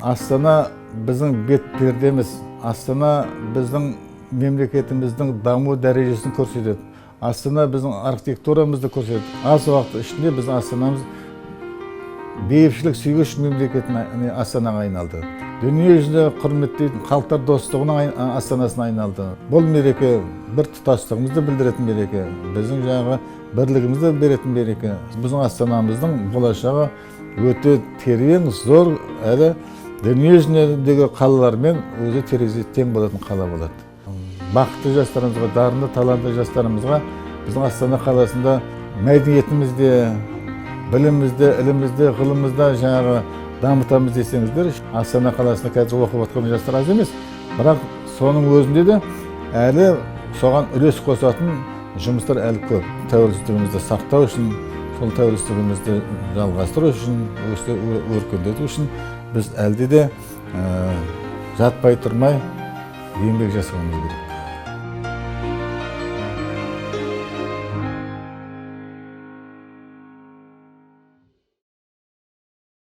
Астана біздің бет пердеміз. Астана біздің мемлекетіміздің даму дәрежесін көрсетеді. Астана біздің архитектурамызды көрсетеді. Аз уақыт ішінде біздің астанамыз бейбітшілік сүйгіш мемлекеттің астанаға айналды. Дүние жүзінде құрметтейтін халықтар достығының астанасына айналды. Бұл мереке бір тұтастығымызды білдіретін мереке, біздің жаңағы бірлігімізді беретін мереке. Біздің астанамыздың болашағы өте терең, зор, әрі дүние жүзіндегі қалалармен өзі терезесі тең болатын қала болады. Бақытты жастарымызға, дарынды, талантты жастарымызға біздің Астана қаласында мәдениетімізді, білімімізді, ілімімізді, ғылымымызды жаңағы дамытамыз десеңіздер, Астана қаласында қазір оқып отқан жастар аз емес, бірақ соның өзінде де әлі соған үлес қосатын жұмыстар әлі көп. Тәуелсіздігімізді сақтау үшін, сол тәуелсіздігімізді жалғастыру үшін, өркендету үшін біз әлде де жатпай тұрмай еңбек жасауымыз керек.